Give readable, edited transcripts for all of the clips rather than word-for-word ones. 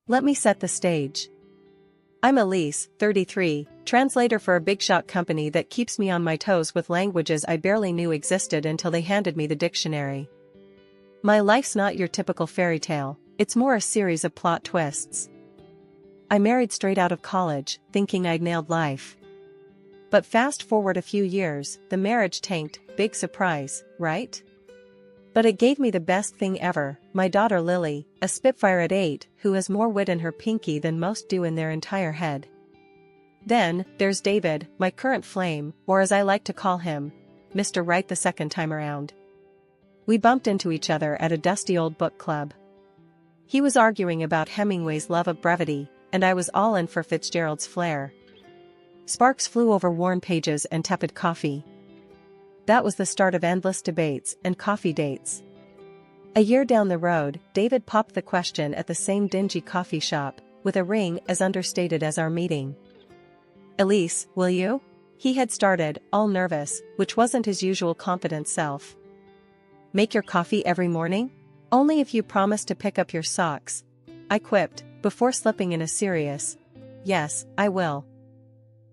Let me set the stage. I'm Elise, 33, translator for a big-shot company that keeps me on my toes with languages I barely knew existed until they handed me the dictionary. My life's not your typical fairy tale, it's more a series of plot twists. I married straight out of college, thinking I'd nailed life. But fast forward a few years, the marriage tanked, big surprise, right? But it gave me the best thing ever, my daughter Lily, a Spitfire at 8, who has more wit in her pinky than most do in their entire head. Then, there's David, my current flame, or as I like to call him, Mr. Right the second time around. We bumped into each other at a dusty old book club. He was arguing about Hemingway's love of brevity, and I was all in for Fitzgerald's flair. Sparks flew over worn pages and tepid coffee. That was the start of endless debates and coffee dates. A year down the road, David popped the question at the same dingy coffee shop, with a ring as understated as our meeting. "Elise, will you?" He had started, all nervous, which wasn't his usual confident self. "Make your coffee every morning? Only if you promise to pick up your socks," I quipped, before slipping in a serious, "Yes, I will."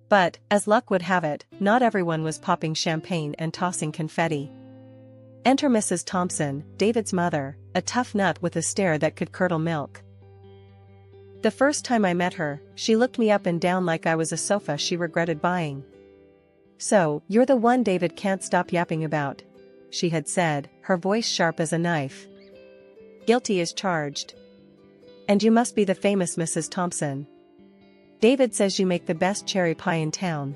But, as luck would have it, not everyone was popping champagne and tossing confetti. Enter Mrs. Thompson, David's mother, a tough nut with a stare that could curdle milk. The first time I met her, she looked me up and down like I was a sofa she regretted buying. "So, you're the one David can't stop yapping about," she had said, her voice sharp as a knife. "Guilty as charged. And you must be the famous Mrs. Thompson. David says you make the best cherry pie in town."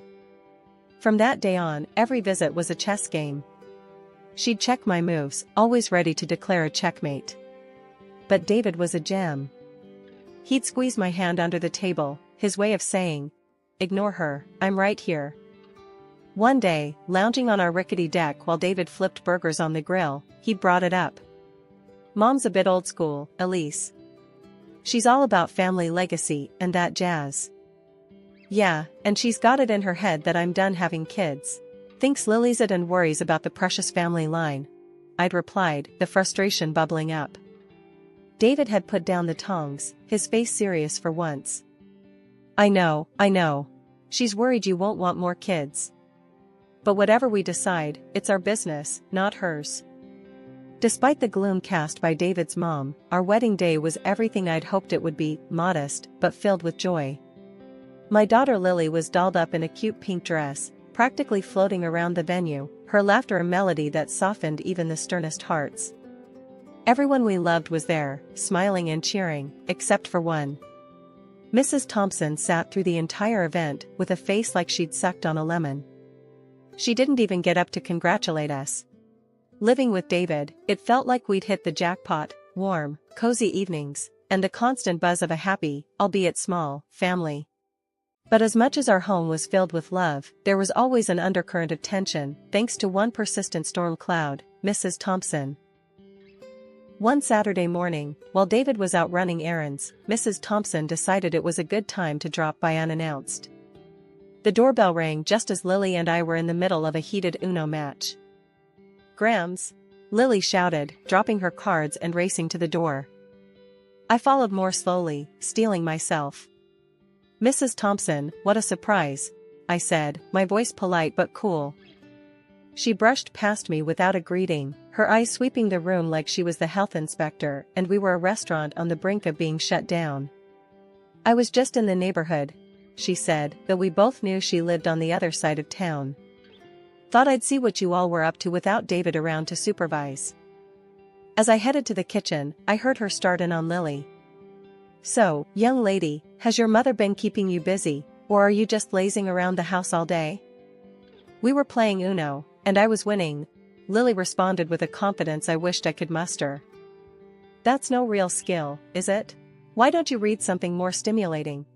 From that day on, every visit was a chess game. She'd check my moves, always ready to declare a checkmate. But David was a gem. He'd squeeze my hand under the table, his way of saying, "Ignore her, I'm right here." One day, lounging on our rickety deck while David flipped burgers on the grill, he brought it up. "Mom's a bit old school, Elise. She's all about family legacy and that jazz. Yeah, and she's got it in her head that I'm done having kids. Thinks Lily's it and worries about the precious family line," I'd replied, the frustration bubbling up. David had put down the tongs, his face serious for once. I know. She's worried you won't want more kids. But whatever we decide, it's our business, not hers." Despite the gloom cast by David's mom, our wedding day was everything I'd hoped it would be, modest, but filled with joy. My daughter Lily was dolled up in a cute pink dress, practically floating around the venue, her laughter a melody that softened even the sternest hearts. Everyone we loved was there, smiling and cheering, except for one. Mrs. Thompson sat through the entire event with a face like she'd sucked on a lemon. She didn't even get up to congratulate us. Living with David, it felt like we'd hit the jackpot, warm, cozy evenings, and the constant buzz of a happy, albeit small, family. But as much as our home was filled with love, there was always an undercurrent of tension, thanks to one persistent storm cloud, Mrs. Thompson. One Saturday morning, while David was out running errands, Mrs. Thompson decided it was a good time to drop by unannounced. The doorbell rang just as Lily and I were in the middle of a heated Uno match. "Grams!" Lily shouted, dropping her cards and racing to the door. I followed more slowly, steeling myself. "Mrs. Thompson, what a surprise," I said, my voice polite but cool. She brushed past me without a greeting, her eyes sweeping the room like she was the health inspector and we were a restaurant on the brink of being shut down. "I was just in the neighborhood," she said, though we both knew she lived on the other side of town. "Thought I'd see what you all were up to without David around to supervise." As I headed to the kitchen, I heard her start in on Lily. "So, young lady, has your mother been keeping you busy, or are you just lazing around the house all day?" "We were playing Uno, and I was winning," Lily responded with a confidence I wished I could muster. "That's no real skill, is it? Why don't you read something more stimulating?"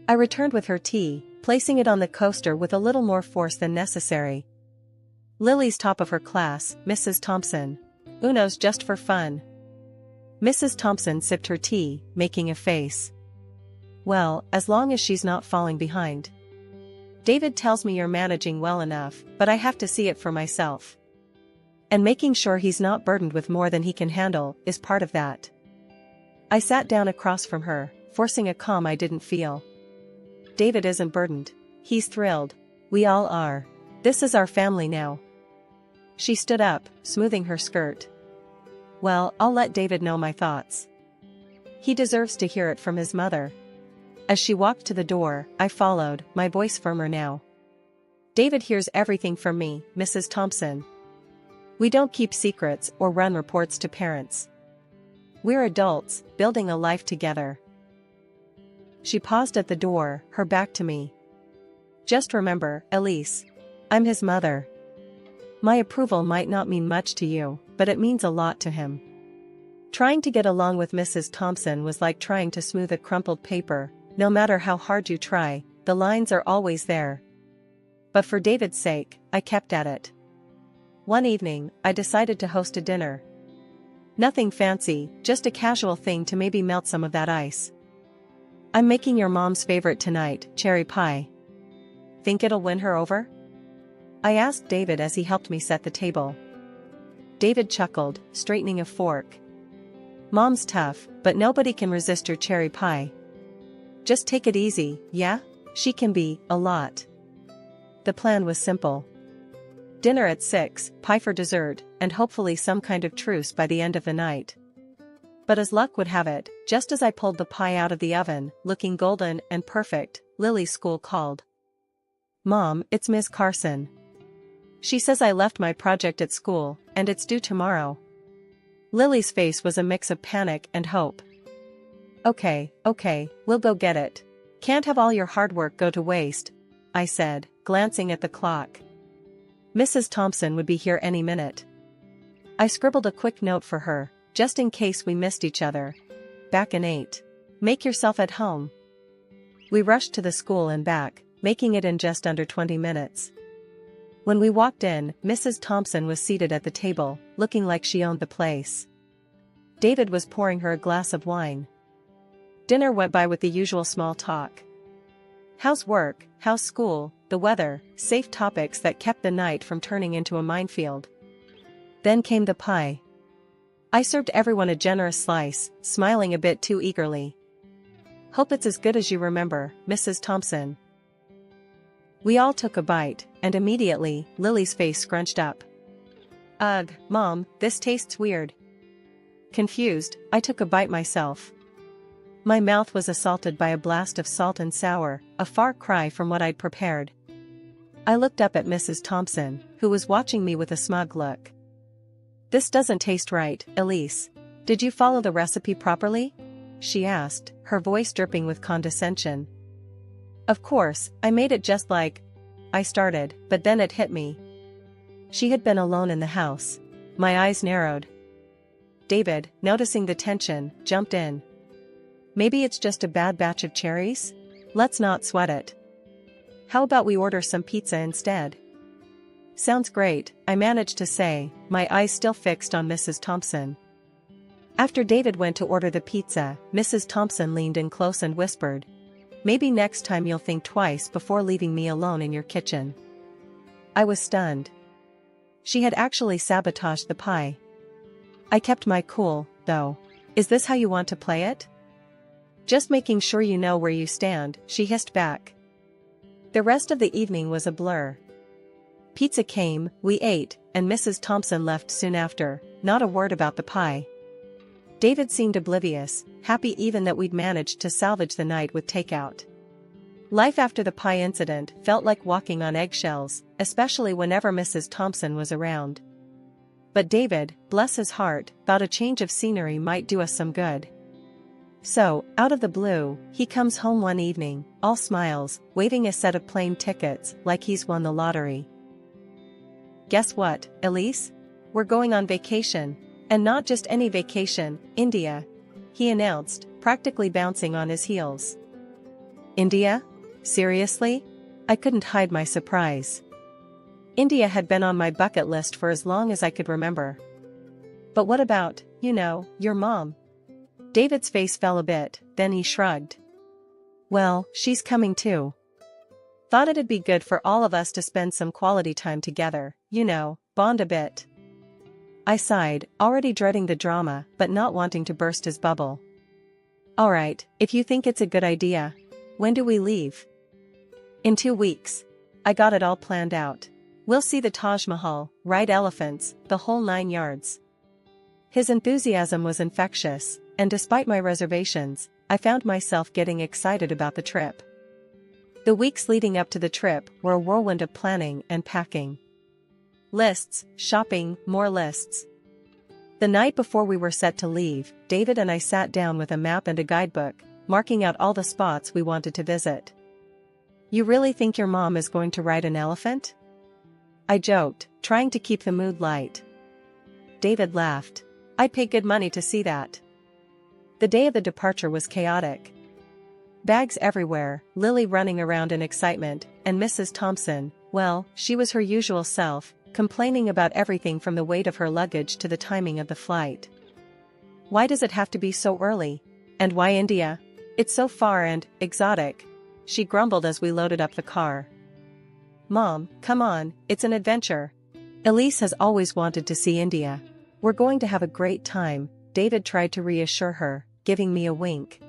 I returned with her tea, placing it on the coaster with a little more force than necessary. "Lily's top of her class, Mrs. Thompson. Uno's just for fun." Mrs. Thompson sipped her tea, making a face. "Well, as long as she's not falling behind. David tells me you're managing well enough, but I have to see it for myself. And making sure he's not burdened with more than he can handle is part of that." I sat down across from her, forcing a calm I didn't feel. David isn't burdened. He's thrilled. We all are. This is our family now. She stood up, smoothing her skirt. Well, I'll let David know my thoughts. He deserves to hear it from his mother. As she walked to the door, I followed, my voice firmer now. David hears everything from me, Mrs. Thompson. We don't keep secrets or run reports to parents. We're adults, building a life together. She paused at the door, her back to me. Just remember, Elise. I'm his mother. My approval might not mean much to you, but it means a lot to him. Trying to get along with Mrs. Thompson was like trying to smooth a crumpled paper. No matter how hard you try, the lines are always there. But for David's sake, I kept at it. One evening, I decided to host a dinner. Nothing fancy, just a casual thing to maybe melt some of that ice. I'm making your mom's favorite tonight, cherry pie. Think it'll win her over? I asked David as he helped me set the table. David chuckled, straightening a fork. Mom's tough, but nobody can resist your cherry pie. Just take it easy, yeah? She can be, a lot. The plan was simple. Dinner at 6, pie for dessert, and hopefully some kind of truce by the end of the night. But as luck would have it, just as I pulled the pie out of the oven, looking golden and perfect, Lily's school called. Mom, it's Ms. Carson. She says I left my project at school, and it's due tomorrow. Lily's face was a mix of panic and hope. Okay, we'll go get it. Can't have all your hard work go to waste, I said, glancing at the clock. Mrs. Thompson would be here any minute. I scribbled a quick note for her, just in case we missed each other. Back in 8. Make yourself at home. We rushed to the school and back, making it in just under 20 minutes. When we walked in, Mrs. Thompson was seated at the table, looking like she owned the place. David was pouring her a glass of wine. Dinner went by with the usual small talk. How's work, how's school, the weather, safe topics that kept the night from turning into a minefield. Then came the pie. I served everyone a generous slice, smiling a bit too eagerly. Hope it's as good as you remember, Mrs. Thompson. We all took a bite, and immediately, Lily's face scrunched up. Ugh, Mom, this tastes weird. Confused, I took a bite myself. My mouth was assaulted by a blast of salt and sour, a far cry from what I'd prepared. I looked up at Mrs. Thompson, who was watching me with a smug look. This doesn't taste right, Elise. Did you follow the recipe properly? She asked, her voice dripping with condescension. Of course, I made it just like I started, but then it hit me. She had been alone in the house. My eyes narrowed. David, noticing the tension, jumped in. Maybe it's just a bad batch of cherries? Let's not sweat it. How about we order some pizza instead? Sounds great, I managed to say, my eyes still fixed on Mrs. Thompson. After David went to order the pizza, Mrs. Thompson leaned in close and whispered, maybe next time you'll think twice before leaving me alone in your kitchen. I was stunned. She had actually sabotaged the pie. I kept my cool, though. Is this how you want to play it? Just making sure you know where you stand, she hissed back. The rest of the evening was a blur. Pizza came, we ate, and Mrs. Thompson left soon after, not a word about the pie. David seemed oblivious, happy even that we'd managed to salvage the night with takeout. Life after the pie incident felt like walking on eggshells, especially whenever Mrs. Thompson was around. But David, bless his heart, thought a change of scenery might do us some good. So, out of the blue, he comes home one evening, all smiles, waving a set of plane tickets like he's won the lottery. Guess what, Elise? We're going on vacation. And not just any vacation, India. He announced, practically bouncing on his heels. India? Seriously? I couldn't hide my surprise. India had been on my bucket list for as long as I could remember. But what about, your mom? David's face fell a bit, then he shrugged. Well, she's coming too. Thought it'd be good for all of us to spend some quality time together, bond a bit. I sighed, already dreading the drama but not wanting to burst his bubble. Alright, if you think it's a good idea. When do we leave? In 2 weeks. I got it all planned out. We'll see the Taj Mahal, ride elephants, the whole 9 yards. His enthusiasm was infectious, and despite my reservations, I found myself getting excited about the trip. The weeks leading up to the trip were a whirlwind of planning and packing. Lists, shopping, more lists. The night before we were set to leave, David and I sat down with a map and a guidebook, marking out all the spots we wanted to visit. You really think your mom is going to ride an elephant? I joked, trying to keep the mood light. David laughed. I'd pay good money to see that. The day of the departure was chaotic. Bags everywhere, Lily running around in excitement, and Mrs. Thompson, well, she was her usual self, complaining about everything from the weight of her luggage to the timing of the flight. Why does it have to be so early? And why India? It's so far and exotic, she grumbled as we loaded up the car. Mom, come on, it's an adventure. Elise has always wanted to see India. We're going to have a great time, David tried to reassure her, giving me a wink.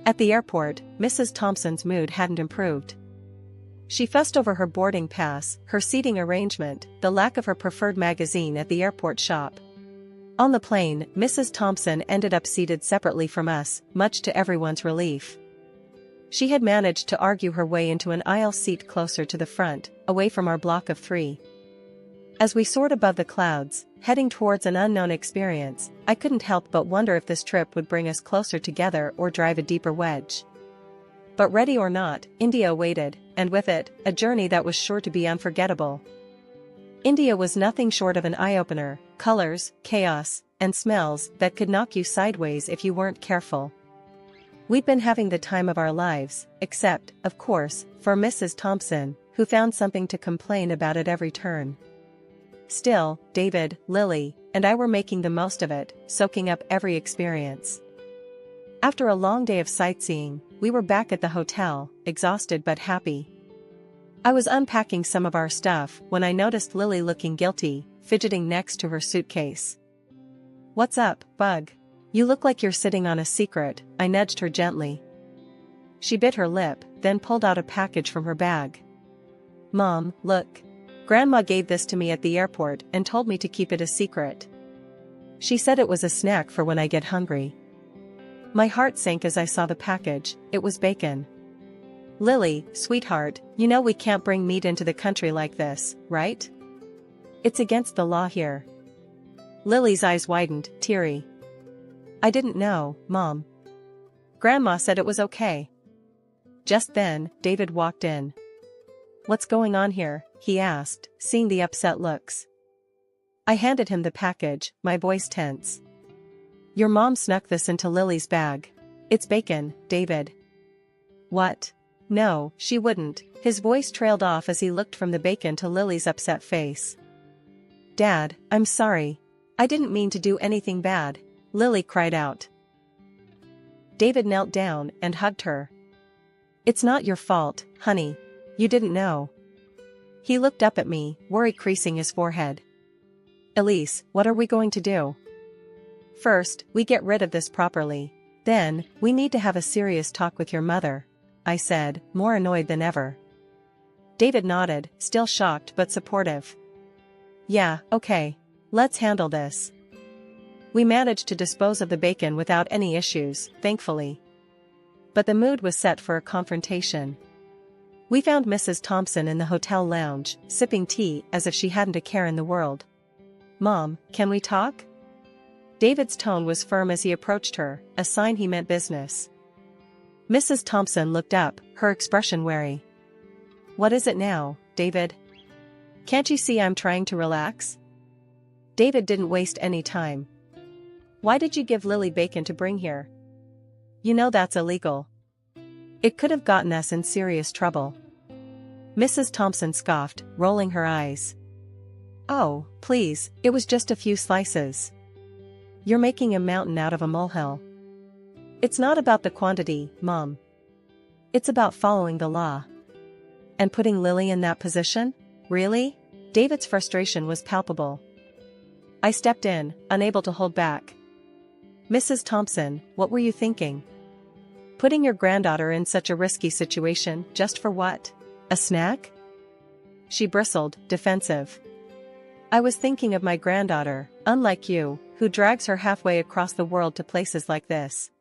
At the airport, Mrs. Thompson's mood hadn't improved. She fussed over her boarding pass, her seating arrangement, the lack of her preferred magazine at the airport shop. On the plane, Mrs. Thompson ended up seated separately from us, much to everyone's relief. She had managed to argue her way into an aisle seat closer to the front, away from our block of 3. As we soared above the clouds, heading towards an unknown experience, I couldn't help but wonder if this trip would bring us closer together or drive a deeper wedge. But ready or not, India awaited, and with it, a journey that was sure to be unforgettable. India was nothing short of an eye-opener, colors, chaos, and smells that could knock you sideways if you weren't careful. We'd been having the time of our lives, except, of course, for Mrs. Thompson, who found something to complain about at every turn. Still, David, Lily, and I were making the most of it, soaking up every experience. After a long day of sightseeing, we were back at the hotel, exhausted but happy. I was unpacking some of our stuff when I noticed Lily looking guilty, fidgeting next to her suitcase. What's up, Bug? You look like you're sitting on a secret, I nudged her gently. She bit her lip, then pulled out a package from her bag. Mom, look. Grandma gave this to me at the airport and told me to keep it a secret. She said it was a snack for when I get hungry. My heart sank as I saw the package. It was bacon. Lily, sweetheart, you know we can't bring meat into the country like this, right? It's against the law here. Lily's eyes widened, teary. I didn't know, Mom. Grandma said it was okay. Just then, David walked in. What's going on here? He asked, seeing the upset looks. I handed him the package, my voice tense. Your mom snuck this into Lily's bag. It's bacon, David. What? No, she wouldn't. His voice trailed off as he looked from the bacon to Lily's upset face. Dad, I'm sorry. I didn't mean to do anything bad, Lily cried out. David knelt down and hugged her. It's not your fault, honey. You didn't know. He looked up at me, worry creasing his forehead. Elise, what are we going to do? First, we get rid of this properly. Then, we need to have a serious talk with your mother, I said, more annoyed than ever. David nodded, still shocked but supportive. Yeah, okay. Let's handle this. We managed to dispose of the bacon without any issues, thankfully. But the mood was set for a confrontation. We found Mrs. Thompson in the hotel lounge, sipping tea as if she hadn't a care in the world. Mom, can we talk? David's tone was firm as he approached her, a sign he meant business. Mrs. Thompson looked up, her expression wary. What is it now, David? Can't you see I'm trying to relax? David didn't waste any time. Why did you give Lily bacon to bring here? You know that's illegal. It could have gotten us in serious trouble. Mrs. Thompson scoffed, rolling her eyes. Oh, please, it was just a few slices. You're making a mountain out of a molehill. It's not about the quantity, Mom. It's about following the law. And putting Lily in that position? Really? David's frustration was palpable. I stepped in, unable to hold back. Mrs. Thompson, what were you thinking? Putting your granddaughter in such a risky situation, just for what? A snack? She bristled, defensive. I was thinking of my granddaughter, unlike you, who drags her halfway across the world to places like this.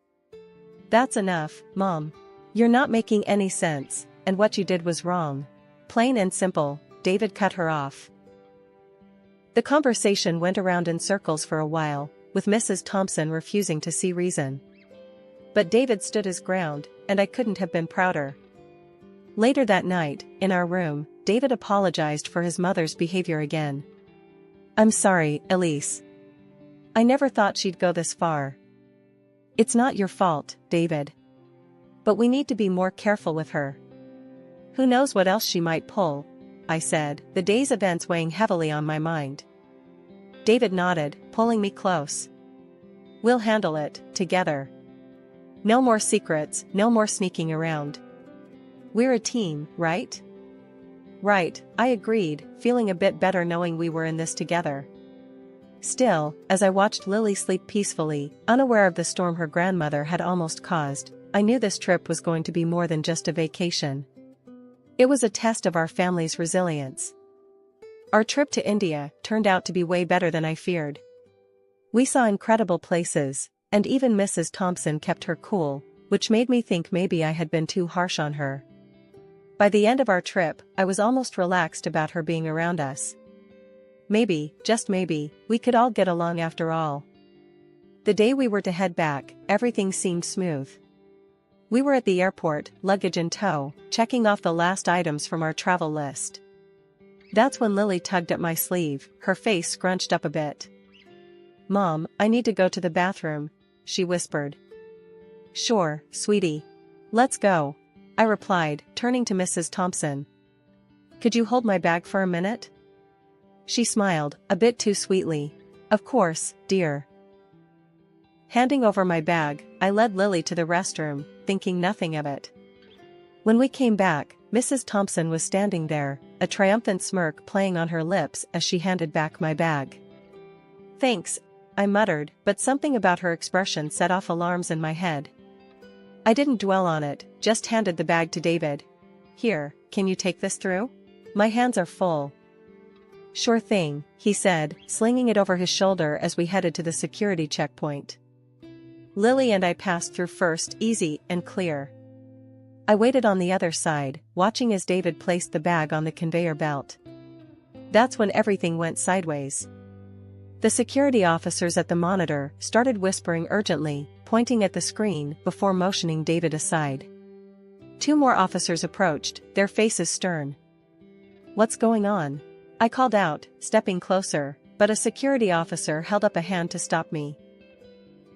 That's enough, Mom. You're not making any sense, and what you did was wrong. Plain and simple, David cut her off. The conversation went around in circles for a while, with Mrs. Thompson refusing to see reason. But David stood his ground, and I couldn't have been prouder. Later that night, in our room, David apologized for his mother's behavior again. I'm sorry, Elise. I never thought she'd go this far. It's not your fault, David. But we need to be more careful with her. Who knows what else she might pull, I said, the day's events weighing heavily on my mind. David nodded, pulling me close. We'll handle it, together. No more secrets, no more sneaking around. We're a team, right? Right, I agreed, feeling a bit better knowing we were in this together. Still, as I watched Lily sleep peacefully, unaware of the storm her grandmother had almost caused, I knew this trip was going to be more than just a vacation. It was a test of our family's resilience. Our trip to India turned out to be way better than I feared. We saw incredible places, and even Mrs. Thompson kept her cool, which made me think maybe I had been too harsh on her. By the end of our trip, I was almost relaxed about her being around us. Maybe, just maybe, we could all get along after all. The day we were to head back, everything seemed smooth. We were at the airport, luggage in tow, checking off the last items from our travel list. That's when Lily tugged at my sleeve, her face scrunched up a bit. Mom, I need to go to the bathroom, she whispered. Sure, sweetie. Let's go, I replied, turning to Mrs. Thompson. Could you hold my bag for a minute? She smiled, a bit too sweetly. Of course, dear. Handing over my bag, I led Lily to the restroom, thinking nothing of it. When we came back, Mrs. Thompson was standing there, a triumphant smirk playing on her lips as she handed back my bag. Thanks, I muttered, but something about her expression set off alarms in my head. I didn't dwell on it, just handed the bag to David. Here, can you take this through? My hands are full. Sure thing, he said, slinging it over his shoulder as we headed to the security checkpoint. Lily and I passed through first, easy and clear. I waited on the other side, watching as David placed the bag on the conveyor belt. That's when everything went sideways. The security officers at the monitor started whispering urgently, pointing at the screen before motioning David aside. 2 more officers approached, their faces stern. What's going on? I called out, stepping closer, but a security officer held up a hand to stop me.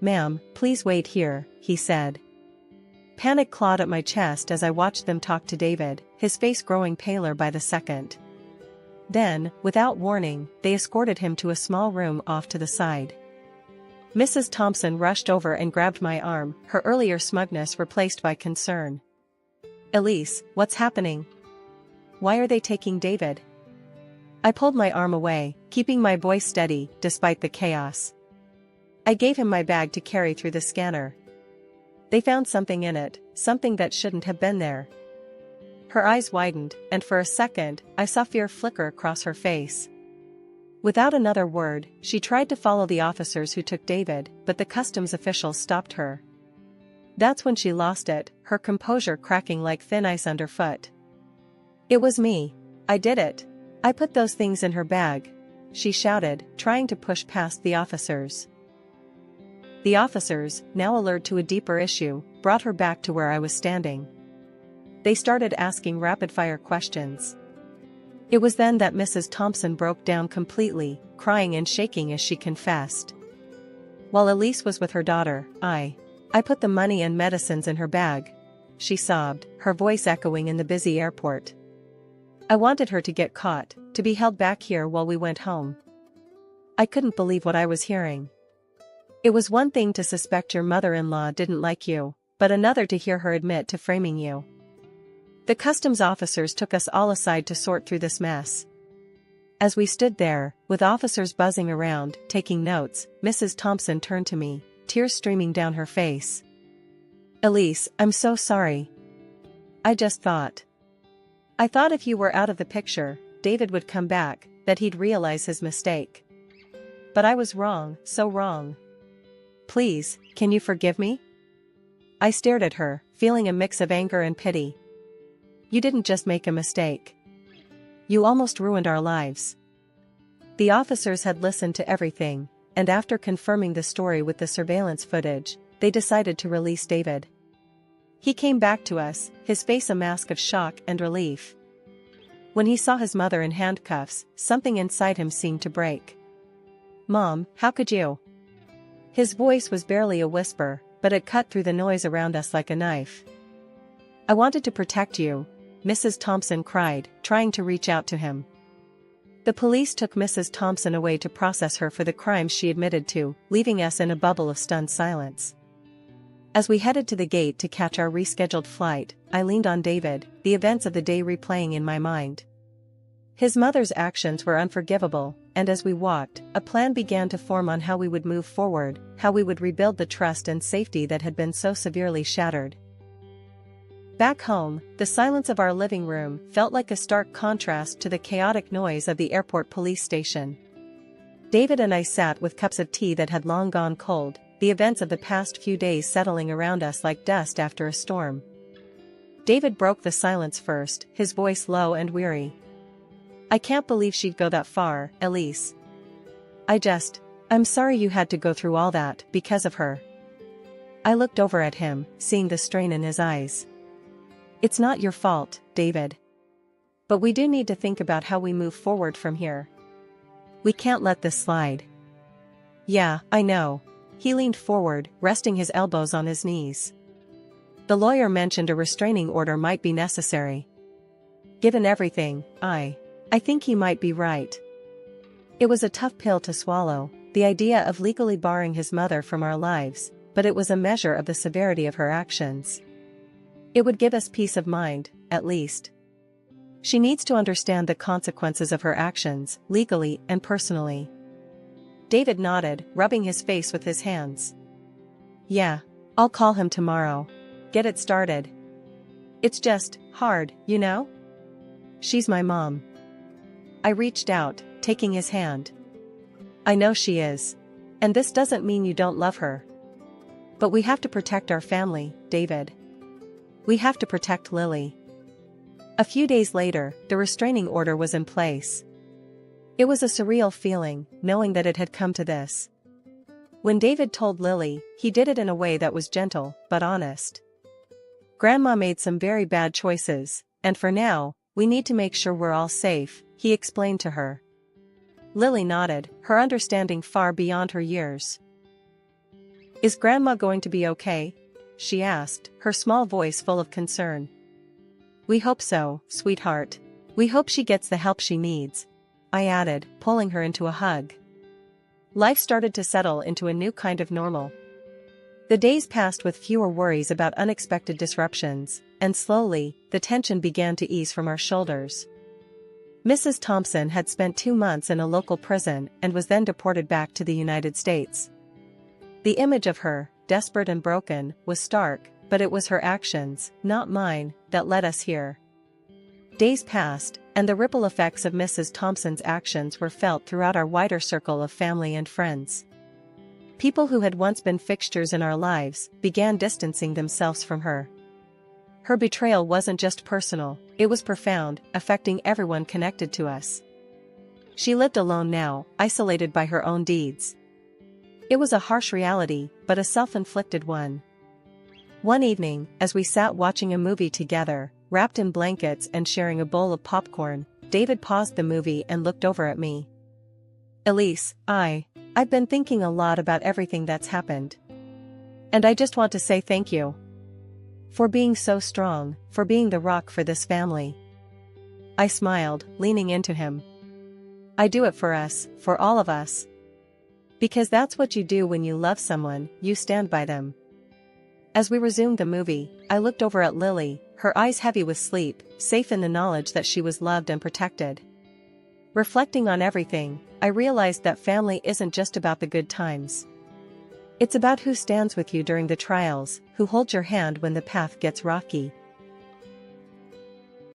Ma'am, please wait here, he said. Panic clawed at my chest as I watched them talk to David, his face growing paler by the second. Then, without warning, they escorted him to a small room off to the side. Mrs. Thompson rushed over and grabbed my arm, her earlier smugness replaced by concern. Elise, what's happening? Why are they taking David? I pulled my arm away, keeping my voice steady, despite the chaos. I gave him my bag to carry through the scanner. They found something in it, something that shouldn't have been there. Her eyes widened, and for a second, I saw fear flicker across her face. Without another word, she tried to follow the officers who took David, but the customs officials stopped her. That's when she lost it, her composure cracking like thin ice underfoot. It was me. I did it. I put those things in her bag, she shouted, trying to push past the officers. The officers, now alert to a deeper issue, brought her back to where I was standing. They started asking rapid-fire questions. It was then that Mrs. Thompson broke down completely, crying and shaking as she confessed. While Elise was with her daughter, I put the money and medicines in her bag, she sobbed, her voice echoing in the busy airport. I wanted her to get caught, to be held back here while we went home. I couldn't believe what I was hearing. It was one thing to suspect your mother-in-law didn't like you, but another to hear her admit to framing you. The customs officers took us all aside to sort through this mess. As we stood there, with officers buzzing around, taking notes, Mrs. Thompson turned to me. tears streaming down her face. "Elise, I'm so sorry. I thought if you were out of the picture, David would come back, that he'd realize his mistake. But I was wrong, so wrong. Please, can you forgive me?" I stared at her, feeling a mix of anger and pity. "You didn't just make a mistake. You almost ruined our lives." The officers had listened to everything, and after confirming the story with the surveillance footage, they decided to release David. He came back to us, his face a mask of shock and relief. When he saw his mother in handcuffs, something inside him seemed to break. "Mom, how could you?" His voice was barely a whisper, but it cut through the noise around us like a knife. "I wanted to protect you," Mrs. Thompson cried, trying to reach out to him. The police took Mrs. Thompson away to process her for the crimes she admitted to, leaving us in a bubble of stunned silence. As we headed to the gate to catch our rescheduled flight, I leaned on David, the events of the day replaying in my mind. His mother's actions were unforgivable, and as we walked, a plan began to form on how we would move forward, how we would rebuild the trust and safety that had been so severely shattered. Back home, the silence of our living room felt like a stark contrast to the chaotic noise of the airport police station. David and I sat with cups of tea that had long gone cold, the events of the past few days settling around us like dust after a storm. David broke the silence first, his voice low and weary. "I can't believe she'd go that far, Elise. I'm sorry you had to go through all that, because of her." I looked over at him, seeing the strain in his eyes. "It's not your fault, David. But we do need to think about how we move forward from here. We can't let this slide." "Yeah, I know." He leaned forward, resting his elbows on his knees. "The lawyer mentioned a restraining order might be necessary. Given everything, I think he might be right." It was a tough pill to swallow, the idea of legally barring his mother from our lives, but it was a measure of the severity of her actions. It would give us peace of mind, at least. She needs to understand the consequences of her actions, legally and personally. David nodded, rubbing his face with his hands. "Yeah, I'll call him tomorrow. Get it started. It's just hard, you know? She's my mom." I reached out, taking his hand. "I know she is. And this doesn't mean you don't love her. But we have to protect our family, David. We have to protect Lily." A few days later, the restraining order was in place. It was a surreal feeling, knowing that it had come to this. When David told Lily, he did it in a way that was gentle, but honest. "Grandma made some very bad choices, and for now, we need to make sure we're all safe," he explained to her. Lily nodded, her understanding far beyond her years. "Is Grandma going to be okay?" she asked, her small voice full of concern. "We hope so, sweetheart. We hope she gets the help she needs," I added, pulling her into a hug. Life started to settle into a new kind of normal. The days passed with fewer worries about unexpected disruptions, and slowly, the tension began to ease from our shoulders. Mrs. Thompson had spent 2 months in a local prison and was then deported back to the United States. The image of her, desperate and broken, was stark, but it was her actions, not mine, that led us here. Days passed, and the ripple effects of Mrs. Thompson's actions were felt throughout our wider circle of family and friends. People who had once been fixtures in our lives began distancing themselves from her. Her betrayal wasn't just personal, it was profound, affecting everyone connected to us. She lived alone now, isolated by her own deeds. It was a harsh reality, but a self-inflicted one. One evening, as we sat watching a movie together, wrapped in blankets and sharing a bowl of popcorn, David paused the movie and looked over at me. "Elise, I've been thinking a lot about everything that's happened. And I just want to say thank you. For being so strong, for being the rock for this family." I smiled, leaning into him. "I do it for us, for all of us. Because that's what you do when you love someone, you stand by them." As we resumed the movie, I looked over at Lily, her eyes heavy with sleep, safe in the knowledge that she was loved and protected. Reflecting on everything, I realized that family isn't just about the good times. It's about who stands with you during the trials, who holds your hand when the path gets rocky.